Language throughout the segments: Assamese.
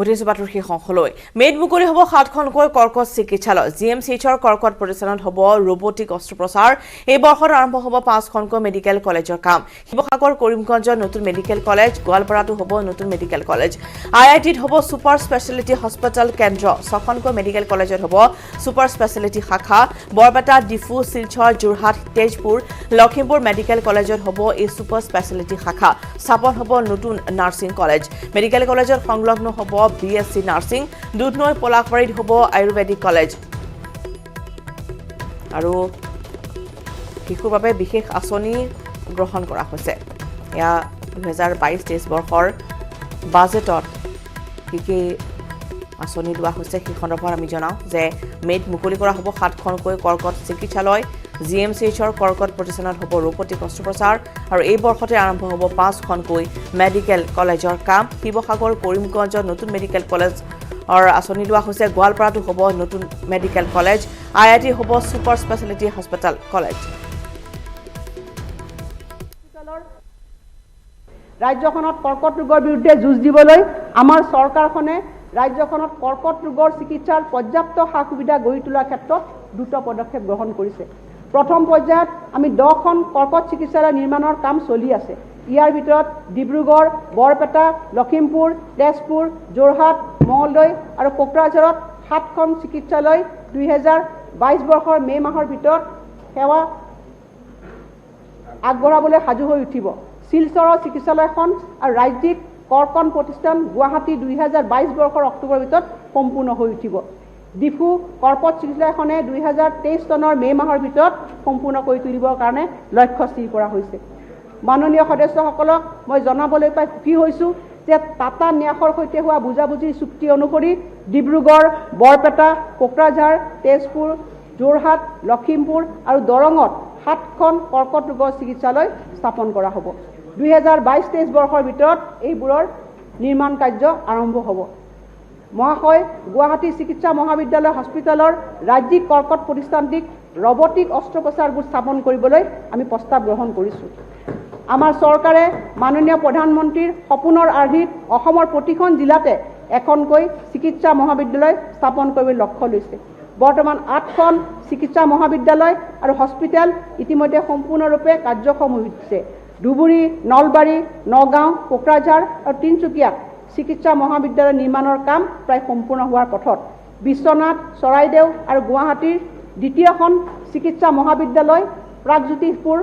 উঠিছে বাতৰি শীৰ্ষলৈ মেড মুকলি হ'ব 7খনকৈ কৰ্কট চিকিৎসালয় জিএমচিএইচৰ কৰ্কট প্ৰতিষ্ঠানত হ'ব ৰবটিক অস্ত্ৰোপচাৰ এই বৰ্ষত আৰম্ভ হ'ব 5খনকৈ মেডিকেল কলেজৰ কাম শিৱসাগৰ কৰিমগঞ্জত নতুন মেডিকেল কলেজ গোৱালপাৰাতো হ'ব নতুন মেডিকেল কলেজ আইআইটিত হ'ব সুপাৰ স্পেশালিটি হস্পিটেল কেন্দ্ৰ 6খনকৈ মেডিকেল কলেজত হ'ব সুপাৰ স্পেশালিটি শাখা বৰপেটা ডিফু শিলচৰ যোৰহাট তেজপুৰ লখিমপুৰ মেডিকেল কলেজত হ'ব এই সুপাৰ স্পেশালিটি শাখা স্থাপন হ'ব নতুন নাৰ্ছিং কলেজ মেডিকেল কলেজৰ সংলগ্ন হ'ব BSc নাৰ্ছিং দুধনৈ পলাকবাৰীত হ'ব আয়ুৰ্বেদিক কলেজ আৰু শিশুৰ বাবে বিশেষ আঁচনি গ্ৰহণ কৰা হৈছে এয়া 2022-23 বৰ্ষৰ বাজেটত কি আঁচনি লোৱা হৈছে সেই সন্দৰ্ভত আমি জনাওঁ যে মেড মুকলি কৰা হ'ব 7খনকৈ কৰ্কট চিকিৎসালয় জিএমচিএইচৰ কৰ্কট প্ৰতিষ্ঠানত হ'ব ৰবটিক অস্ত্ৰোপচাৰ আৰু এই বৰ্ষতে আৰম্ভ হ'ব 5খনকৈ মেডিকেল কলেজৰ কাম শিৱসাগৰ কৰিমগঞ্জত নতুন মেডিকেল কলেজ আঁচনি লোৱা হৈছে গোৱালপাৰাতো হ'ব নতুন মেডিকেল কলেজ আইআইটি হ'ব সুপাৰ স্পেশালিটি হস্পিটেল কলেজ ৰাজ্যখনত কৰ্কট ৰোগৰ বিৰুদ্ধে যুঁজ দিবলৈ আমাৰ চৰকাৰখনে ৰাজ্যখনত কৰ্কট ৰোগৰ চিকিৎসাৰ পৰ্যাপ্ত সা-সুবিধা গঢ়ি তোলাৰ ক্ষেত্ৰত দ্ৰুত পদক্ষেপ গ্ৰহণ কৰিছে প্ৰথম পৰ্যায়ত আমি 10খন কৰ্কট চিকিৎসালয় নিৰ্মাণৰ কাম চলি আছে ইয়াৰ ভিতৰত ডিব্ৰুগড় বৰপেটা লখিমপুৰ তেজপুৰ যোৰহাট মঙলদৈ আৰু কোকৰাঝাৰত 7খন চিকিৎসালয় 2022 বৰ্ষৰ মে মাহৰ ভিতৰত সেৱা আগবঢ়াবলৈ সাজু হৈ উঠিব শিলচৰৰ চিকিৎসালয়খন আৰু ৰাজ্যিক কৰ্কট প্ৰতিষ্ঠান গুৱাহাটী 2022 বৰ্ষৰ অক্টোবৰ ভিতৰত সম্পূৰ্ণ হৈ উঠিব ডিফু কৰ্কট চিকিৎসালয়খনে 2023 চনৰ মে মাহৰ ভিতৰত সম্পূৰ্ণ কৰি তুলিবৰ কাৰণে লক্ষ্য স্থিৰ কৰা হৈছে মাননীয় সদস্যসকলক মই জনাবলৈ পাই সুখী হৈছোঁ যে টাটা ন্যাসৰ সৈতে হোৱা বুজাবুজিৰ চুক্তি অনুসৰি ডিব্ৰুগড় বৰপেটা কোকৰাঝাৰ তেজপুৰ যোৰহাট লখিমপুৰ আৰু দৰঙত 7খন কৰ্কট ৰোগৰ চিকিৎসালয় স্থাপন কৰা হ'ব 2022-23 বৰ্ষৰ ভিতৰত এইবোৰৰ নিৰ্মাণ কাৰ্য আৰম্ভ হ'ব মহাশয় গুৱাহাটী চিকিৎসা মহাবিদ্যালয় হস্পিটেলৰ ৰাজ্যিক কৰ্কট প্ৰতিষ্ঠানটিক ৰবটিক অস্ত্ৰোপচাৰ গোট স্থাপন কৰিবলৈ আমি প্ৰস্তাৱ গ্ৰহণ কৰিছোঁ আমাৰ চৰকাৰে মাননীয় প্ৰধানমন্ত্ৰীৰ সপোনৰ আৰ্হিত অসমৰ প্ৰতিখন জিলাতে এখনকৈ চিকিৎসা মহাবিদ্যালয় স্থাপন কৰিবলৈ লক্ষ্য লৈছে বৰ্তমান 8খন চিকিৎসা মহাবিদ্যালয় আৰু হস্পিটেল ইতিমধ্যে সম্পূৰ্ণৰূপে কাৰ্যক্ষম হৈছে ধুবুৰী নলবাৰী নগাঁও কোকৰাঝাৰ আৰু তিনিচুকীয়াত চিকিৎসা মহাবিদ্যালয় নিৰ্মাণৰ কাম প্ৰায় সম্পূৰ্ণ হোৱাৰ পথত বিশ্বনাথ চৰাইদেউ আৰু গুৱাহাটীৰ দ্বিতীয়খন চিকিৎসা মহাবিদ্যালয় প্ৰাগজ্যোতিষপুৰ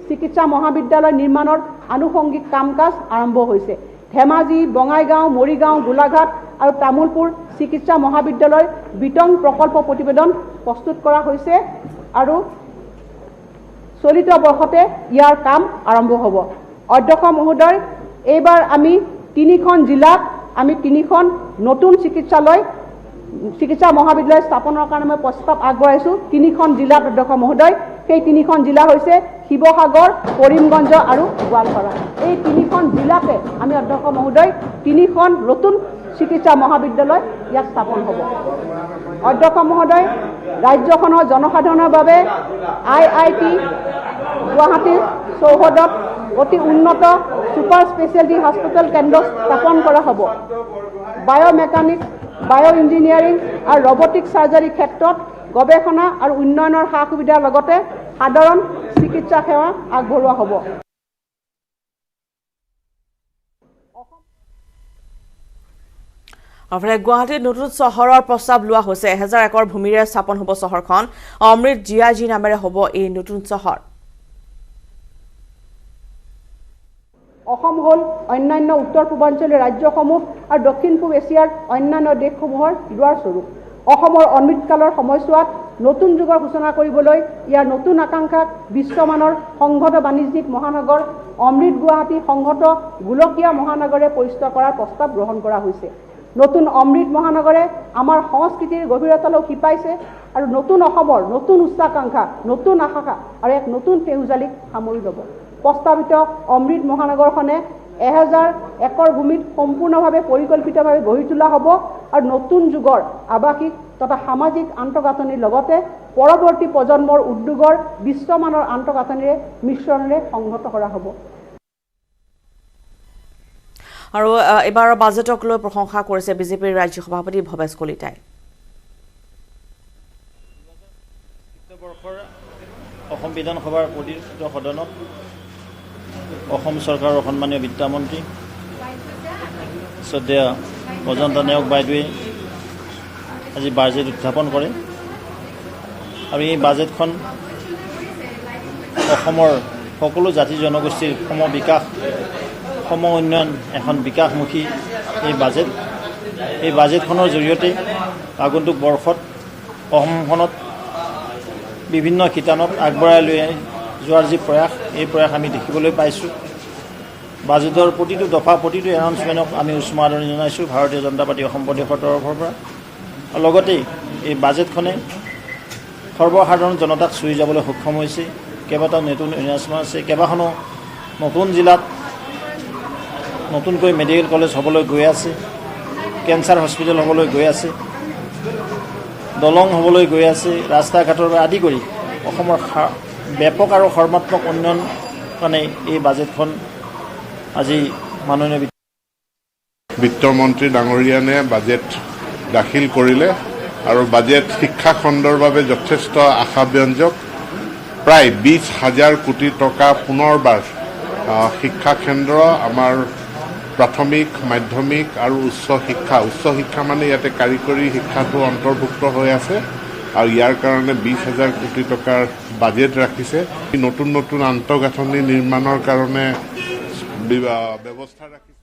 চিকিৎসা মহাবিদ্যালয় নিৰ্মাণৰ আনুষংগিক কাম কাজ আৰম্ভ হৈছে ধেমাজি বঙাইগাঁও মৰিগাঁও গোলাঘাট আৰু তামুলপুৰ চিকিৎসা মহাবিদ্যালয় বিতং প্ৰকল্প প্ৰতিবেদন প্ৰস্তুত কৰা হৈছে আৰু চলিত বৰ্ষতে ইয়াৰ কাম আৰম্ভ হ'ব অধ্যক্ষ মহোদয় এইবাৰ আমি 3খন জিলাত আমি 3খন নতুন চিকিৎসা মহাবিদ্যালয় স্থাপনৰ কাৰণে মই প্ৰস্তাৱ আগবঢ়াইছোঁ 3খন জিলাত অধ্যক্ষ মহোদয় সেই 3খন জিলা হৈছে শিৱসাগৰ কৰিমগঞ্জ আৰু গোৱালপাৰা এই 3খন জিলাতে আমি অধ্যক্ষ মহোদয় 3খন নতুন চিকিৎসা মহাবিদ্যালয় ইয়াত স্থাপন হ'ব অধ্যক্ষ মহোদয় ৰাজ্যখনৰ জনসাধাৰণৰ বাবে IIT গুৱাহাটীৰ চৌহদত অতি উন্নত সুপাৰ স্পেশালিটি হস্পিটেল কেন্দ্ৰ স্থাপন কৰা হ'ব বায়োমেকানিক্স বায়ো ইঞ্জিনিয়াৰিং আৰু ৰবটিক সাৰ্জাৰী ক্ষেত্ৰত গৱেষণা আৰু উন্নয়নৰ সা সুবিধাৰ লগতে সাধাৰণ চিকিৎসা সেৱা আগবঢ়োৱা হ'ব অফলে গুৱাহাটীত নতুন চহৰৰ প্ৰস্তাৱ লোৱা হৈছে 1000 একৰ ভূমিৰে স্থাপন হ'ব চহৰখন অমৃত জিআইজি নামেৰে হ'ব এই নতুন চহৰ অসম হ'ল অন্যান্য উত্তৰ পূৰ্বাঞ্চলীয় ৰাজ্যসমূহ আৰু দক্ষিণ পূব এছিয়াৰ অন্যান্য দেশসমূহৰ দুৱাৰস্বৰূপ অসমৰ অমৃতকালৰ সময়ছোৱাত নতুন যুগৰ সূচনা কৰিবলৈ ইয়াৰ নতুন আকাংক্ষাক বিশ্বমানৰ সংহত বাণিজ্যিক মহানগৰ অমৃত গুৱাহাটী সংহত গোলকীয় মহানগৰে পৰিচিত কৰাৰ প্ৰস্তাৱ গ্ৰহণ কৰা হৈছে নতুন অমৃত মহানগৰে আমাৰ সংস্কৃতিৰ গভীৰতালৈ শিপাইছে আৰু নতুন অসমৰ নতুন উচ্চাকাংক্ষা নতুন আশা আৰু এক নতুন সেউজালিক সামৰি ল'ব প্ৰস্তাৱিত অমৃত মহানগৰখনে 1000 একৰ ভূমিত সম্পূৰ্ণভাৱে পৰিকল্পিতভাৱে গঢ়ি তোলা হ'ব আৰু নতুন যুগৰ আৱাসিক তথা সামাজিক আন্তঃগাঁথনিৰ লগতে পৰৱৰ্তী প্ৰজন্মৰ উদ্যোগৰ বিশ্বমানৰ আন্তঃগাঁথনিৰে মিশ্ৰণেৰে সংহত কৰা হ'ব আৰু এবাৰৰ বাজেটক লৈ প্ৰশংসা কৰিছে বিজেপিৰ ৰাজ্য সভাপতি ভৱেশ কলিতাই। অসম বিধানসভাৰ প্ৰতিনিধিত্ব সদনত অসম চৰকাৰৰ সন্মানীয় বিত্তমন্ত্ৰী শ্ৰদ্ধেয় অজন্তা নায়ক বাইদেৱে আজি বাজেট উত্থাপন কৰে আৰু এই বাজেটখন অসমৰ সকলো জাতি জনগোষ্ঠীৰ সম বিকাশ সম উন্নয়ন এখন বিকাশমুখী এই বাজেটখনৰ জৰিয়তে আগন্তুক বৰ্ষত অসমখনত বিভিন্ন শিতানত আগবঢ়াই লৈ যোৱাৰ যি প্ৰয়াস এই প্ৰয়াস আমি দেখিবলৈ পাইছোঁ। বাজেটৰ প্ৰতিটো দফা প্ৰতিটো এনাউন্সমেণ্টক আমি উষ্ম আদৰণি জনাইছোঁ ভাৰতীয় জনতা পাৰ্টি অসম প্ৰদেশৰ তৰফৰ পৰা। আৰু লগতে এই বাজেটখনে সৰ্বসাধাৰণ জনতাক চুই যাবলৈ সক্ষম হৈছে। কেইবাটাও নতুন এনাউন্সমেণ্ট আছে, কেইবাখনো নতুন জিলাত নতুনকৈ মেডিকেল কলেজ হ'বলৈ গৈ আছে, কেঞ্চাৰ হস্পিটেল হ'বলৈ গৈ আছে, দলং হ'বলৈ গৈ আছে, ৰাস্তা ঘাটৰ পৰা আদি কৰি অসমৰ ব্যাপক আৰু সৰ্বাত্মক উন্নয়ন মানে এই বাজেটখন আজি মাননীয় বিত্তমন্ত্ৰী ডাঙৰীয়ানে বাজেট দাখিল কৰিলে আৰু বাজেট শিক্ষা খণ্ডৰ বাবে যথেষ্ট আশাব্যঞ্জক। প্ৰায় 20,000 কোটি টকা পুনৰবাৰ শিক্ষা কেন্দ্ৰ আমাৰ প্ৰাথমিক মাধ্যমিক আৰু উচ্চ শিক্ষা মানে ইয়াতে কাৰিকৰী শিক্ষাটো অন্তৰ্ভুক্ত হৈ আছে আৰু ইয়াৰ কাৰণে 20,000 কোটি টকাৰ বাজেট ৰাখিছে। নতুন নতুন আন্তঃগাঁথনি নিৰ্মাণৰ কাৰণে ব্যৱস্থা ৰাখিছে।